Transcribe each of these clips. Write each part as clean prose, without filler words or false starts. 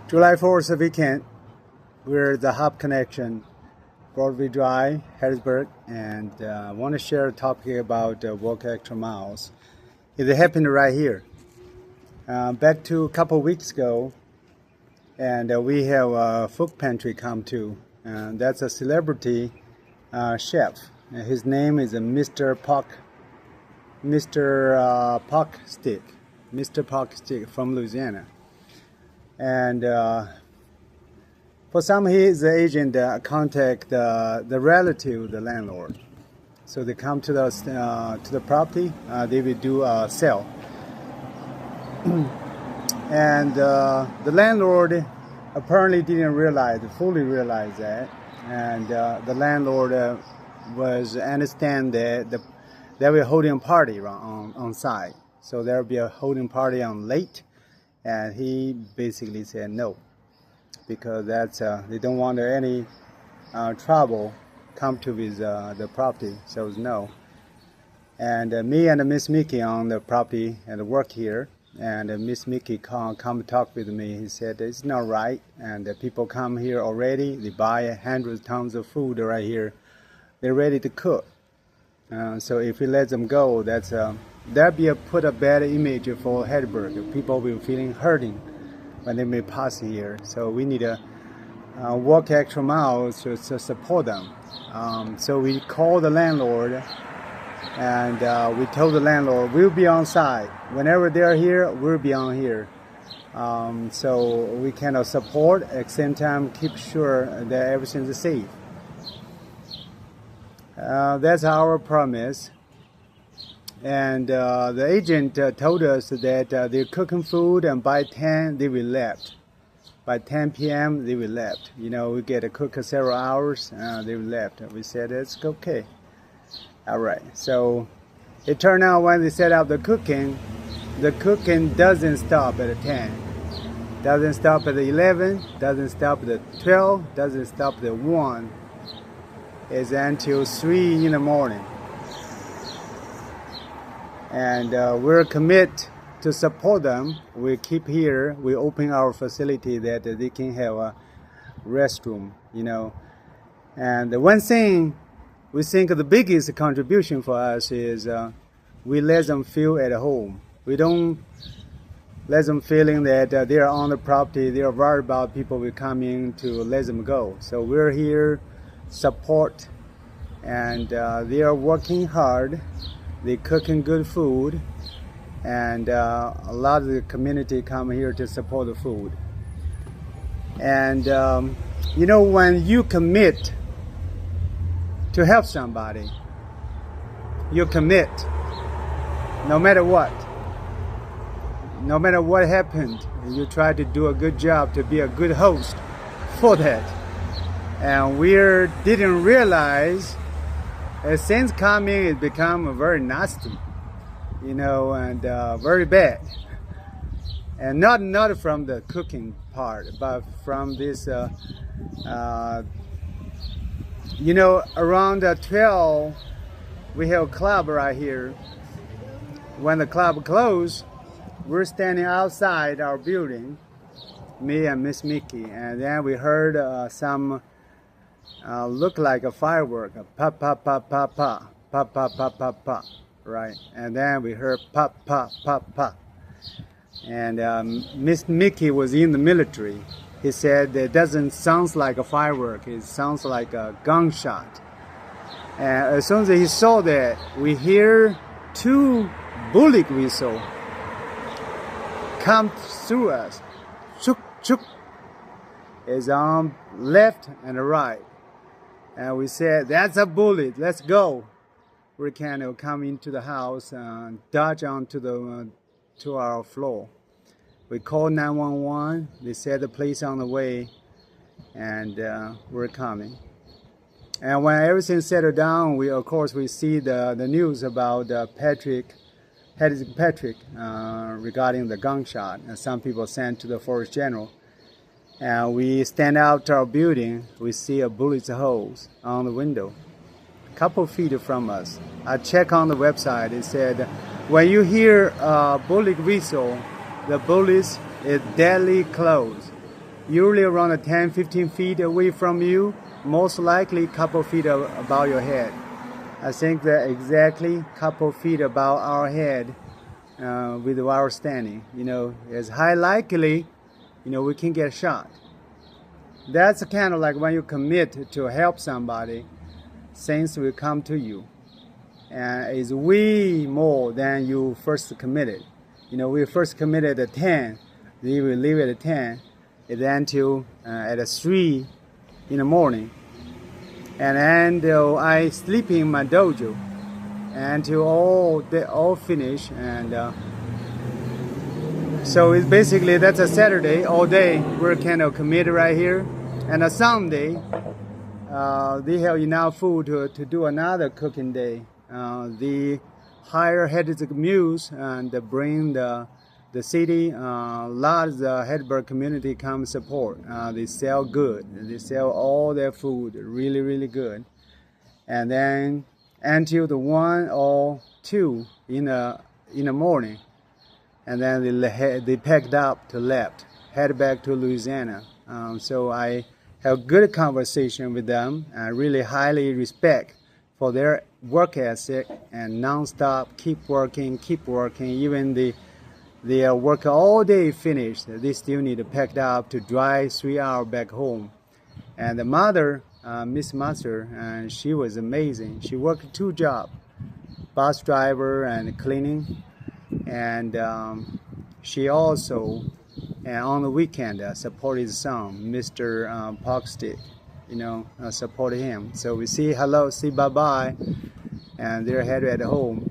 July 4th weekend, we're the Hub Connection, Broadway Drive, Harrisburg, and I want to share a topic about walk extra miles. It happened right here. Back to a couple weeks ago, and we have a food pantry come to. That's a celebrity chef. His name is Mr. Pork Stick from Louisiana. And for some, his agent contact the relative, the landlord. So they come to the property. They will do a sale, and the landlord apparently didn't fully realize that, and the landlord was understand that they were holding a party on site. So there will be a holding party on late. And he basically said no, because that's they don't want any trouble come to with the property. So it's no. And me and Miss Mickey on the property and work here. And Miss Mickey come talk with me. He said it's not right. And people come here already. They buy hundreds of tons of food right here. They're ready to cook. So if we let them go, that's that put a bad image for Harrisburg. People will feeling hurting when they may pass here. So we need to walk extra miles to support them. So we called the landlord, and we told the landlord we'll be on site whenever they're here. We'll be on here. So we can support at the same time keep sure that everything's safe. That's our promise. And the agent told us that they're cooking food, and by 10 they will left. By 10 p.m. they will left. You know, we get to cook several hours. They will left. We said it's okay. All right. So it turned out when they set up the cooking doesn't stop at 10. Doesn't stop at 11. Doesn't stop at 12. Doesn't stop at 1. It's until 3 in the morning. And we're committed to support them. We keep here. We open our facility that they can have a restroom, you know. And the one thing we think the biggest contribution for us is we let them feel at home. We don't let them feeling that they are on the property. They are worried about people will come in to let them go. So we're here, support, and they are working hard. They're cooking good food, and a lot of the community come here to support the food. And you know, when you commit to help somebody, you commit no matter what. No matter what happened, you try to do a good job to be a good host for that. And we didn't realize since coming, it become very nasty, you know, and very bad. And not from the cooking part, but from this, you know, around 12, we have a club right here. When the club closed, we're standing outside our building, me and Miss Mickey, and then we heard some look like a firework, a pop, pop, pop, pop, pop, pop, pop, pop, pop, pop, right? And then we heard pop, pop, pop, pop. And Miss Mickey was in the military. He said it doesn't sound like a firework, it sounds like a gunshot. And as soon as he saw that, we hear 2 bullet whistles come through us. Chook, chook. It's on left and right. And we said, that's a bullet, let's go. We can come into the house and dodge onto to our floor. We called 911, they said the police on the way, and we're coming. And when everything settled down, we see the news about Patrick regarding the gunshot, and some people sent to the Forest General. And we stand out to our building, we see a bullet holes on the window, a couple feet from us. I checked on the website, it said, when you hear a bullet whistle, the bullet is deadly close. usually around 10-15 feet away from you, most likely a couple feet above your head. I think that exactly couple feet above our head with our standing, is high likely, we can get shot. That's kind of like when you commit to help somebody, things will come to you. And it's way more than you first committed. We first committed at 10, we will leave it at 10, and then till at 3 in the morning. And then I sleep in my dojo until all finish. And so it's basically, that's a Saturday, all day, we're kind of committed right here. And a Sunday, they have enough food to do another cooking day. They hire headed mules and bring the city, lot of the Hedberg community come support. They sell good. They sell all their food really, really good. And then until the 1 or 2 in the morning, and then they packed up to left, head back to Louisiana. So I have good conversation with them. I really highly respect for their work ethic and non-stop, keep working. Even they work all day finished, they still need to pack up to drive 3 hours back home. And the mother, Miss Master, she was amazing. She worked 2 jobs, bus driver and cleaning. And she also, on the weekend, supported his son, Mr. Parkstick, supported him. So we say hello, say bye-bye, and they're headed at home.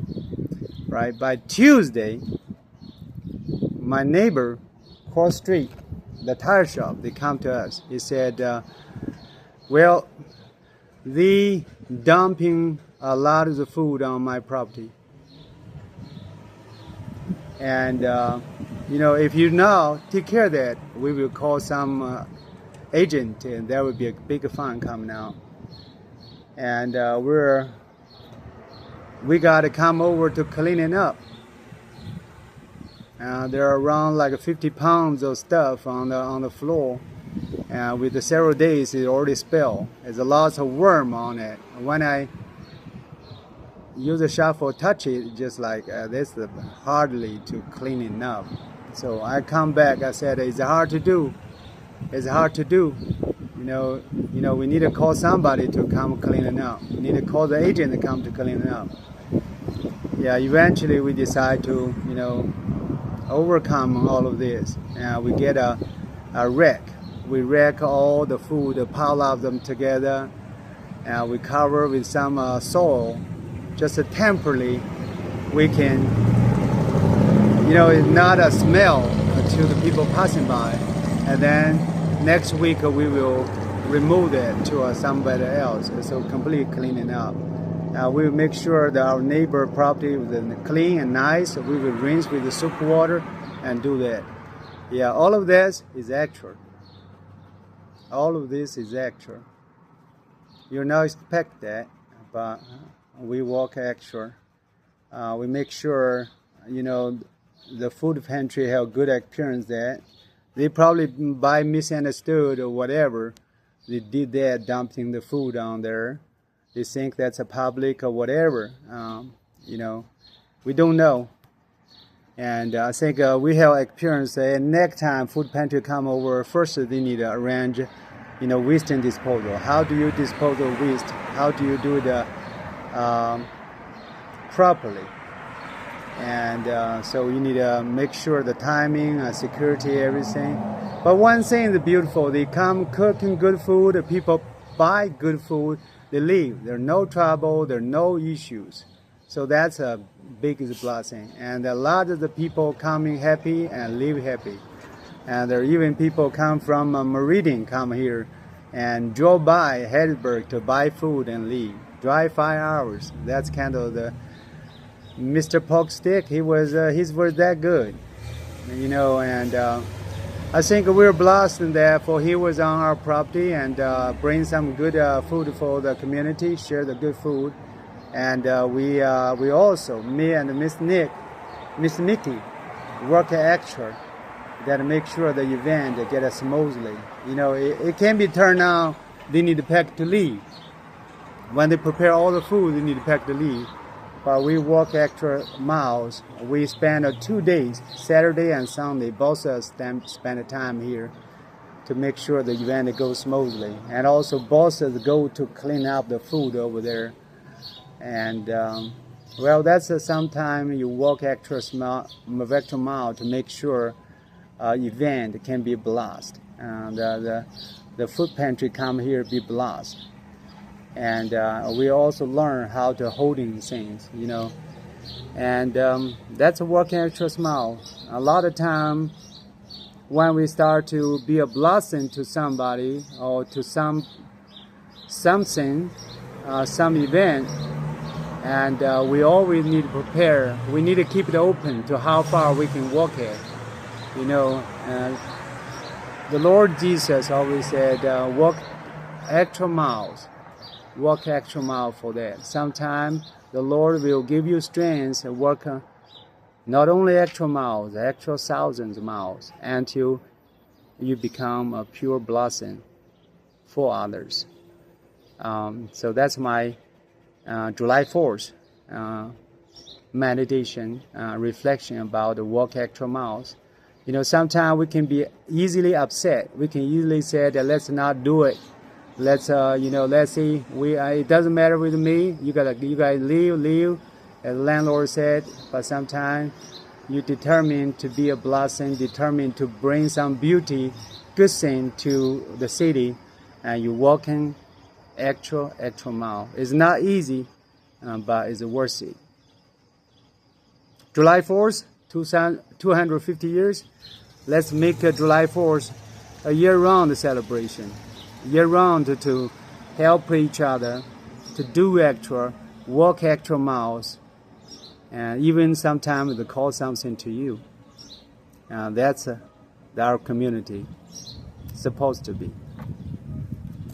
Right, by Tuesday, my neighbor, cross street, the tire shop, they come to us. He said, well, they dumping a lot of the food on my property. And, if you now take care of that, we will call some agent, and there will be a big fine coming out. And we got to come over to clean it up. There are around like 50 pounds of stuff on the floor. And with the several days, it already spilled. There's a lot of worm on it. When I use a shovel, touch it, just like this, hardly to clean it up. So I come back. I said, it's hard to do. It's hard to do. We need to call somebody to come clean it up. We need to call the agent to come to clean it up. Yeah, eventually we decide to, overcome all of this. And we get a rack. We rack all the food, pile up them together, and we cover with some soil. Just temporarily, we can, it's not a smell to the people passing by. And then next week we will remove it to somebody else. So completely cleaning up. We will make sure that our neighbor property is clean and nice. We will rinse with the soap water and do that. Yeah, all of this is actual. All of this is actual. You not expect that, but we walk actual. We make sure, the food pantry have good appearance that they probably by misunderstood or whatever, they did that, dumping the food on there. They think that's a public or whatever. We don't know. And I think we have experience. Next time food pantry come over, first they need to arrange, waste and disposal. How do you dispose of waste? How do you do it properly? And so you need to make sure the timing, security, everything. But one thing is beautiful. They come cooking good food. People buy good food. They leave. There's no trouble. There are no issues. So that's a biggest blessing. And a lot of the people coming happy and leave happy. And there are even people come from Meridian come here and drove by Hedberg to buy food and leave. Drive 5 hours. That's kind of the Mr. Parkstick. He was that good, and I think we're blessed in that. For he was on our property and bring some good food for the community, share the good food, and we also, me and Miss Nikki, work extra. that make sure the event get smoothly. It can be turned on, they need to pack to leave. When they prepare all the food, they need to pack to leave. But we walk extra miles. We spend 2 days, Saturday and Sunday, both of us spend time here to make sure the event goes smoothly. And also both of us go to clean up the food over there. And that's sometimes you walk extra mile to make sure event can be blessed. The food pantry come here be blessed. And we also learn how to holding things, And that's a working extra smile. A lot of time when we start to be a blessing to somebody or to something, some event, and we always need to prepare. We need to keep it open to how far we can walk it. The Lord Jesus always said, walk extra miles. Walk extra mile for that. Sometimes the Lord will give you strength and work not only extra miles, extra thousands of miles until you become a pure blessing for others. So that's my July 4th meditation, reflection about the walk extra miles. Sometimes we can be easily upset. We can easily say that let's not do it. Let's see. It doesn't matter with me. You guys leave. As the landlord said. But sometimes you determined to be a blessing, determined to bring some beauty, good thing to the city, and you walking extra mile. It's not easy, but it's worth it. July 4th, 250 years. Let's make July 4th a year-round celebration. Year-round to help each other, to do extra, walk extra miles, and even sometimes to call something to you. That's our community supposed to be.